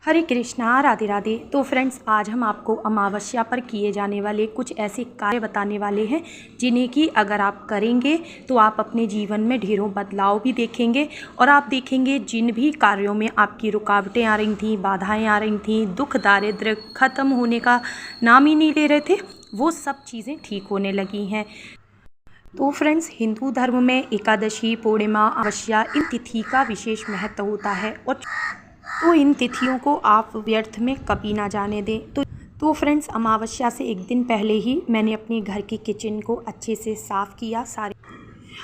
हरे कृष्णा, राधे राधे। तो फ्रेंड्स, आज हम आपको अमावस्या पर किए जाने वाले कुछ ऐसे कार्य बताने वाले हैं जिन्हें कि अगर आप करेंगे तो आप अपने जीवन में ढेरों बदलाव भी देखेंगे। और आप देखेंगे जिन भी कार्यों में आपकी रुकावटें आ रही थी, बाधाएं आ रही थी, दुख दारिद्र्य ख़त्म होने का नाम ही नहीं ले रहे थे, वो सब चीज़ें ठीक होने लगी हैं। तो फ्रेंड्स, हिंदू धर्म में एकादशी, पूर्णिमा, अमावस्या इन तिथि का विशेष महत्व होता है और तो इन तिथियों को आप व्यर्थ में कभी ना जाने दें। तो फ्रेंड्स, अमावस्या से एक दिन पहले ही मैंने अपने घर की किचन को अच्छे से साफ़ किया सारे।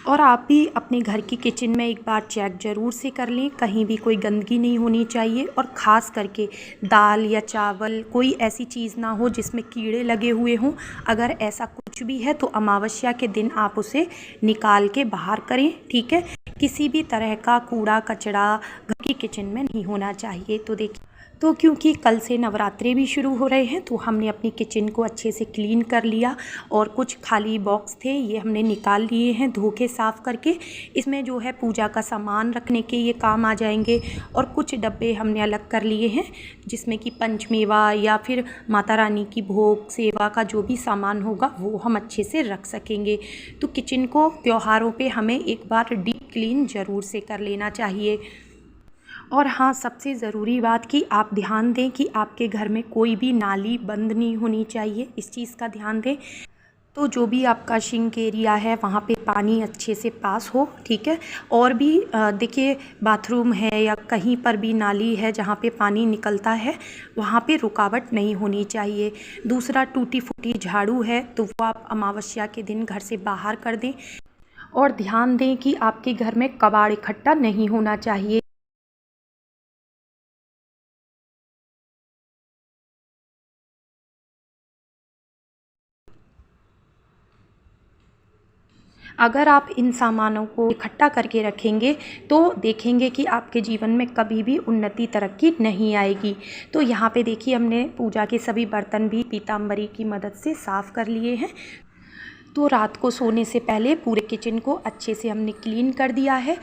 और आप भी अपने घर की किचन में एक बार चेक ज़रूर से कर लें, कहीं भी कोई गंदगी नहीं होनी चाहिए। और ख़ास करके दाल या चावल कोई ऐसी चीज़ ना हो जिसमें कीड़े लगे हुए हों। अगर ऐसा कुछ भी है तो अमावस्या के दिन आप उसे निकाल के बाहर करें, ठीक है। किसी भी तरह का कूड़ा कचरा घर की किचन में नहीं होना चाहिए। तो देखिए, तो क्योंकि कल से नवरात्रे भी शुरू हो रहे हैं तो हमने अपनी किचन को अच्छे से क्लीन कर लिया। और कुछ खाली बॉक्स थे, ये हमने निकाल लिए हैं धो के साफ़ करके। इसमें जो है पूजा का सामान रखने के ये काम आ जाएंगे। और कुछ डब्बे हमने अलग कर लिए हैं जिसमें कि पंचमेवा या फिर माता रानी की भोग सेवा का जो भी सामान होगा वो हम अच्छे से रख सकेंगे। तो किचन को त्योहारों पे हमें एक बार डीप क्लीन ज़रूर से कर लेना चाहिए। और हाँ, सबसे ज़रूरी बात कि आप ध्यान दें कि आपके घर में कोई भी नाली बंद नहीं होनी चाहिए, इस चीज़ का ध्यान दें। तो जो भी आपका सिंक एरिया है वहाँ पे पानी अच्छे से पास हो, ठीक है। और भी देखिए, बाथरूम है या कहीं पर भी नाली है जहाँ पे पानी निकलता है वहाँ पे रुकावट नहीं होनी चाहिए। दूसरा, टूटी फूटी झाड़ू है तो वो आप अमावस्या के दिन घर से बाहर कर दें। और ध्यान दें कि आपके घर में कबाड़ इकट्ठा नहीं होना चाहिए। अगर आप इन सामानों को इकट्ठा करके रखेंगे तो देखेंगे कि आपके जीवन में कभी भी उन्नति तरक्की नहीं आएगी। तो यहाँ पे देखिए, हमने पूजा के सभी बर्तन भी पीताम्बरी की मदद से साफ़ कर लिए हैं। तो रात को सोने से पहले पूरे किचन को अच्छे से हमने क्लीन कर दिया है।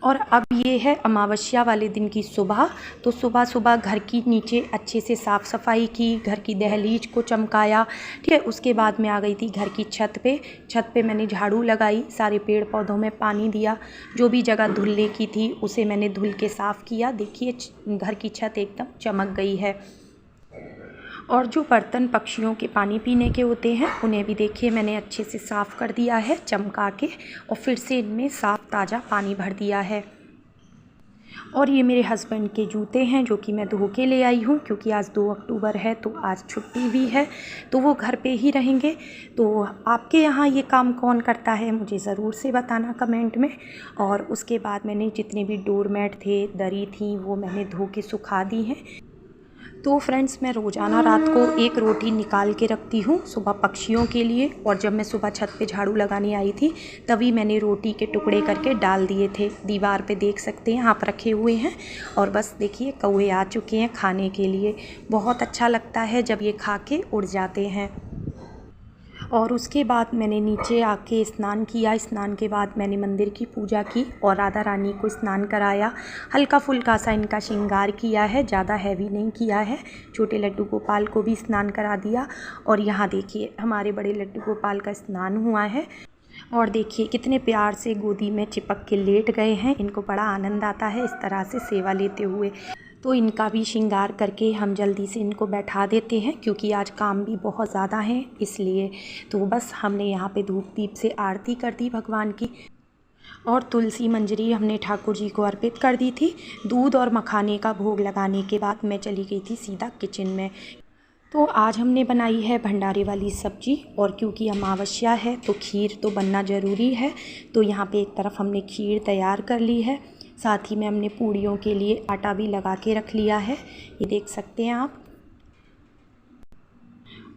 और अब ये है अमावस्या वाले दिन की सुबह। तो सुबह सुबह घर की नीचे अच्छे से साफ़ सफाई की, घर की दहलीज को चमकाया, ठीक है। उसके बाद मैं आ गई थी घर की छत पे मैंने झाड़ू लगाई, सारे पेड़ पौधों में पानी दिया, जो भी जगह धुलने की थी उसे मैंने धुल के साफ़ किया। देखिए, घर की छत एकदम चमक गई है। और जो बर्तन पक्षियों के पानी पीने के होते हैं उन्हें भी देखिए मैंने अच्छे से साफ़ कर दिया है चमका के, और फिर से इनमें साफ़ ताज़ा पानी भर दिया है। और ये मेरे हस्बैंड के जूते हैं जो कि मैं धो के ले आई हूँ, क्योंकि आज 2 अक्टूबर है तो आज छुट्टी भी है, तो वो घर पे ही रहेंगे। तो आपके यहाँ ये काम कौन करता है मुझे ज़रूर से बताना कमेंट में। और उसके बाद मैंने जितने भी डोरमैट थे, दरी थी, वो मैंने धो के सुखा दी हैं। तो फ्रेंड्स, मैं रोज़ाना रात को एक रोटी निकाल के रखती हूँ सुबह पक्षियों के लिए। और जब मैं सुबह छत पे झाड़ू लगाने आई थी तभी मैंने रोटी के टुकड़े करके डाल दिए थे। दीवार पे देख सकते हैं आप, रखे हुए हैं। और बस देखिए, कौवे आ चुके हैं खाने के लिए। बहुत अच्छा लगता है जब ये खा के उड़ जाते हैं। और उसके बाद मैंने नीचे आके स्नान किया। स्नान के बाद मैंने मंदिर की पूजा की और राधा रानी को स्नान कराया। हल्का फुल्का सा इनका श्रृंगार किया है, ज़्यादा हैवी नहीं किया है। छोटे लड्डू गोपाल को भी स्नान करा दिया। और यहाँ देखिए, हमारे बड़े लड्डू गोपाल का स्नान हुआ है। और देखिए कितने प्यार से गोदी में चिपक के लेट गए हैं। इनको बड़ा आनंद आता है इस तरह से सेवा लेते हुए। तो इनका भी श्रृंगार करके हम जल्दी से इनको बैठा देते हैं, क्योंकि आज काम भी बहुत ज़्यादा है इसलिए। तो बस हमने यहाँ पे धूप दीप से आरती कर दी भगवान की। और तुलसी मंजरी हमने ठाकुर जी को अर्पित कर दी थी। दूध और मखाने का भोग लगाने के बाद मैं चली गई थी सीधा किचन में। तो आज हमने बनाई है भंडारे वाली सब्ज़ी। और क्योंकि अमावस्या है तो खीर तो बनना ज़रूरी है। तो यहाँ पे एक तरफ हमने खीर तैयार कर ली है, साथ ही में हमने पूड़ियों के लिए आटा भी लगा के रख लिया है, ये देख सकते हैं आप।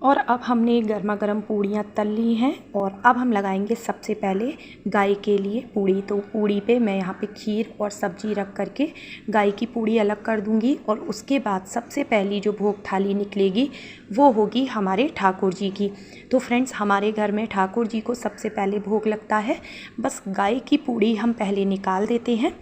और अब हमने गर्मा गर्म पूड़ियाँ तल ली हैं और अब हम लगाएंगे सबसे पहले गाय के लिए पूड़ी। तो पूड़ी पे मैं यहाँ पे खीर और सब्जी रख करके गाय की पूड़ी अलग कर दूँगी और उसके बाद सबसे पहली जो भोग थाली निकलेगी वो होगी हमारे ठाकुर जी की। तो फ्रेंड्स, हमारे घर में ठाकुर जी को सबसे पहले भोग लगता है। बस गाय की पूड़ी हम पहले निकाल देते हैं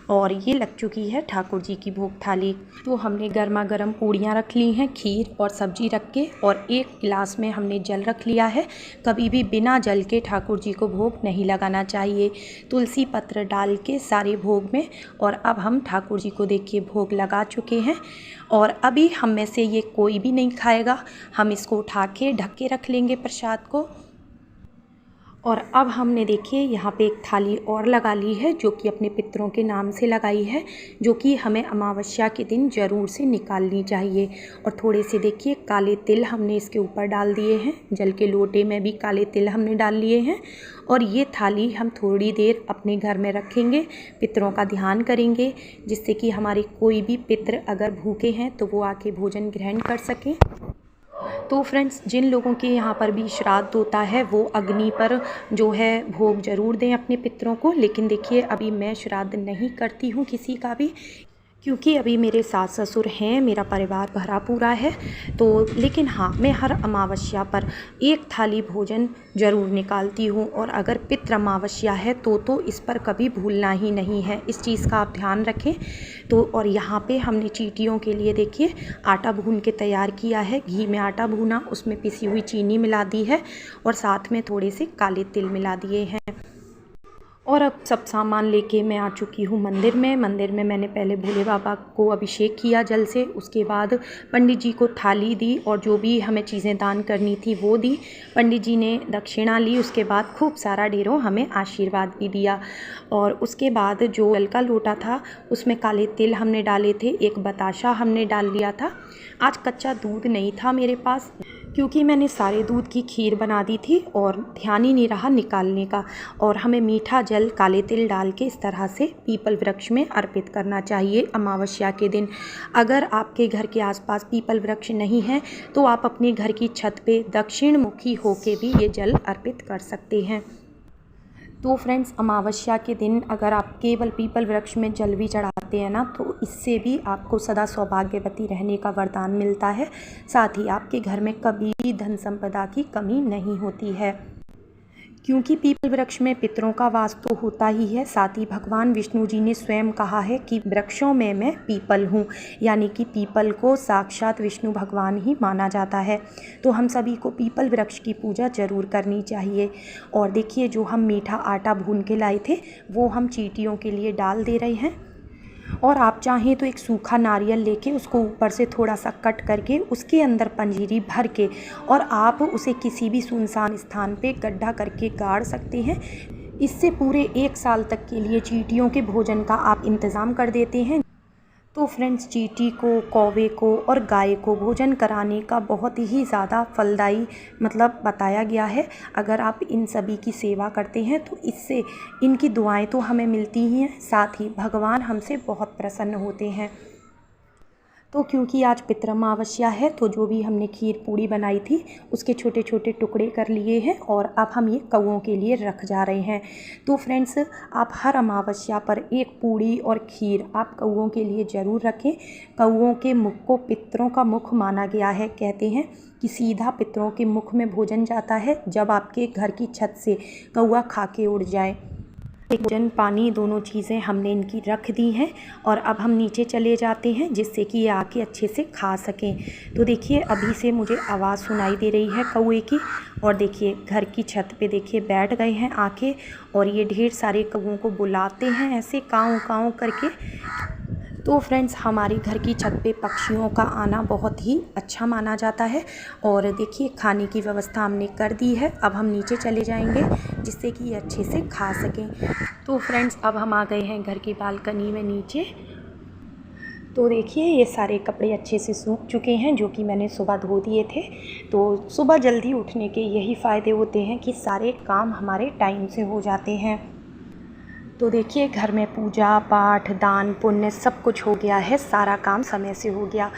और ये लग चुकी है ठाकुर जी की भोग थाली। तो हमने गर्मा गर्म पूड़ियाँ रख ली हैं खीर और सब्जी रख के, और एक गिलास में हमने जल रख लिया है। कभी भी बिना जल के ठाकुर जी को भोग नहीं लगाना चाहिए। तुलसी पत्र डाल के सारे भोग में, और अब हम ठाकुर जी को देखिए भोग लगा चुके हैं। और अभी हम में से ये कोई भी नहीं खाएगा, हम इसको उठा के ढक के रख लेंगे प्रसाद को। और अब हमने देखिए यहाँ पे एक थाली और लगा ली है जो कि अपने पितरों के नाम से लगाई है, जो कि हमें अमावस्या के दिन ज़रूर से निकालनी चाहिए। और थोड़े से देखिए काले तिल हमने इसके ऊपर डाल दिए हैं, जल के लोटे में भी काले तिल हमने डाल लिए हैं। और ये थाली हम थोड़ी देर अपने घर में रखेंगे, पितरों का ध्यान करेंगे, जिससे कि हमारे कोई भी पितर अगर भूखे हैं तो वो आके भोजन ग्रहण कर सकें। तो फ्रेंड्स, जिन लोगों के यहाँ पर भी श्राद्ध होता है वो अग्नि पर जो है भोग ज़रूर दें अपने पितरों को। लेकिन देखिए अभी मैं श्राद्ध नहीं करती हूँ किसी का भी, क्योंकि अभी मेरे सास ससुर हैं, मेरा परिवार भरा पूरा है। तो लेकिन हाँ, मैं हर अमावस्या पर एक थाली भोजन ज़रूर निकालती हूँ। और अगर पितृ अमावस्या है तो इस पर कभी भूलना ही नहीं है, इस चीज़ का आप ध्यान रखें। तो और यहाँ पे हमने चींटियों के लिए देखिए आटा भून के तैयार किया है। घी में आटा भूना, उसमें पिसी हुई चीनी मिला दी है और साथ में थोड़े से काले तिल मिला दिए हैं। और अब सब सामान लेके मैं आ चुकी हूँ मंदिर में। मंदिर में मैंने पहले भोले बाबा को अभिषेक किया जल से, उसके बाद पंडित जी को थाली दी और जो भी हमें चीज़ें दान करनी थी वो दी। पंडित जी ने दक्षिणा ली, उसके बाद खूब सारा ढेरों हमें आशीर्वाद भी दिया। और उसके बाद जो जल का लोटा था उसमें काले तिल हमने डाले थे, एक बताशा हमने डाल लिया था। आज कच्चा दूध नहीं था मेरे पास, क्योंकि मैंने सारे दूध की खीर बना दी थी और ध्यान ही नहीं रहा निकालने का। और हमें मीठा जल काले तिल डाल के इस तरह से पीपल वृक्ष में अर्पित करना चाहिए अमावस्या के दिन। अगर आपके घर के आसपास पीपल वृक्ष नहीं है तो आप अपने घर की छत पे दक्षिण मुखी होके भी ये जल अर्पित कर सकते हैं। तो फ्रेंड्स, अमावस्या के दिन अगर आप केवल पीपल वृक्ष में जल भी चढ़ाते हैं ना, तो इससे भी आपको सदा सौभाग्यवती रहने का वरदान मिलता है। साथ ही आपके घर में कभी भी धन संपदा की कमी नहीं होती है, क्योंकि पीपल वृक्ष में पितरों का वास तो होता ही है। साथ ही भगवान विष्णु जी ने स्वयं कहा है कि वृक्षों में मैं पीपल हूँ, यानी कि पीपल को साक्षात विष्णु भगवान ही माना जाता है। तो हम सभी को पीपल वृक्ष की पूजा जरूर करनी चाहिए। और देखिए जो हम मीठा आटा भून के लाए थे वो हम चींटियों के लिए डाल दे रहे हैं। और आप चाहें तो एक सूखा नारियल लेके उसको ऊपर से थोड़ा सा कट करके उसके अंदर पंजीरी भर के और आप उसे किसी भी सुनसान स्थान पे गड्ढा करके गाड़ सकते हैं। इससे पूरे 1 साल तक के लिए चींटियों के भोजन का आप इंतज़ाम कर देते हैं। तो फ्रेंड्स, चींटी को, कौवे को और गाय को भोजन कराने का बहुत ही ज़्यादा फलदायी बताया गया है। अगर आप इन सभी की सेवा करते हैं तो इससे इनकी दुआएं तो हमें मिलती ही हैं, साथ ही भगवान हमसे बहुत प्रसन्न होते हैं। तो क्योंकि आज पितृ अमावस्या है तो जो भी हमने खीर पूड़ी बनाई थी उसके छोटे छोटे टुकड़े कर लिए हैं और अब हम ये कौओं के लिए रख जा रहे हैं। तो फ्रेंड्स, आप हर अमावस्या पर एक पूड़ी और खीर आप कौओं के लिए ज़रूर रखें। कौओं के मुख को पितरों का मुख माना गया है। कहते हैं कि सीधा पितरों के मुख में भोजन जाता है जब आपके घर की छत से कौआ खा के उड़ जाए। भोजन पानी दोनों चीज़ें हमने इनकी रख दी हैं और अब हम नीचे चले जाते हैं जिससे कि ये आके अच्छे से खा सकें। तो देखिए अभी से मुझे आवाज़ सुनाई दे रही है कौए की, और देखिए घर की छत पे देखिए बैठ गए हैं आके और ये ढेर सारे कौओं को बुलाते हैं ऐसे काऊ काऊ करके। तो फ्रेंड्स, हमारे घर की छत पे पक्षियों का आना बहुत ही अच्छा माना जाता है। और देखिए खाने की व्यवस्था हमने कर दी है, अब हम नीचे चले जाएंगे जिससे कि ये अच्छे से खा सकें। तो फ्रेंड्स, अब हम आ गए हैं घर की बालकनी में नीचे। तो देखिए ये सारे कपड़े अच्छे से सूख चुके हैं जो कि मैंने सुबह धो दिए थे। तो सुबह जल्दी उठने के यही फ़ायदे होते हैं कि सारे काम हमारे टाइम से हो जाते हैं। तो देखिए घर में पूजा पाठ दान पुण्य सब कुछ हो गया है, सारा काम समय से हो गया।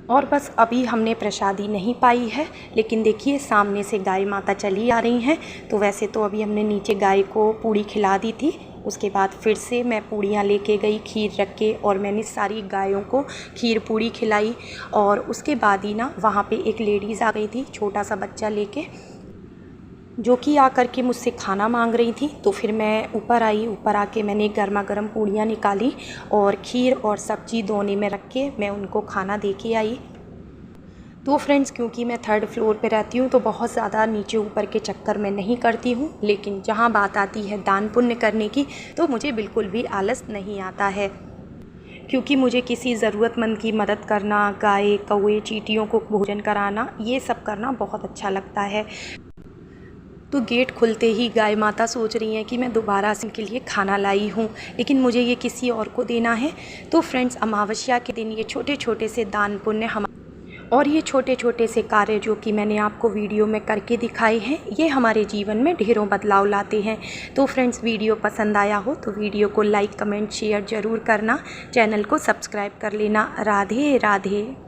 और बस अभी हमने प्रसादी नहीं पाई है, लेकिन देखिए सामने से गाय माता चली आ रही हैं। तो वैसे तो अभी हमने नीचे गाय को पूड़ी खिला दी थी, उसके बाद फिर से मैं पूड़ियाँ लेके गई खीर रख के, और मैंने सारी गायों को खीर पूड़ी खिलाई। और उसके बाद ही ना वहाँ पे एक लेडीज़ आ गई थी छोटा सा बच्चा लेके, जो कि आकर के मुझसे खाना मांग रही थी। तो फिर मैं ऊपर आई, ऊपर आके मैंने गर्मा गर्म पूड़ियाँ निकाली और खीर और सब्जी दोने में रख के मैं उनको खाना दे के आई। तो फ्रेंड्स, क्योंकि मैं 3rd फ्लोर पे रहती हूँ तो बहुत ज़्यादा नीचे ऊपर के चक्कर मैं नहीं करती हूँ, लेकिन जहाँ बात आती है दान पुण्य करने की तो मुझे बिल्कुल भी आलस नहीं आता है, क्योंकि मुझे किसी ज़रूरतमंद की मदद करना, गाय कौवे चींटियों को भोजन कराना, ये सब करना बहुत अच्छा लगता है। तो गेट खुलते ही गाय माता सोच रही हैं कि मैं दोबारा से इनके लिए खाना लाई हूँ, लेकिन मुझे ये किसी और को देना है। तो फ्रेंड्स, अमावस्या के दिन ये छोटे छोटे से दान पुण्य और ये छोटे छोटे से कार्य जो कि मैंने आपको वीडियो में करके दिखाए हैं, ये हमारे जीवन में ढेरों बदलाव लाते हैं। तो फ्रेंड्स, वीडियो पसंद आया हो तो वीडियो को लाइक कमेंट शेयर ज़रूर करना, चैनल को सब्सक्राइब कर लेना। राधे राधे।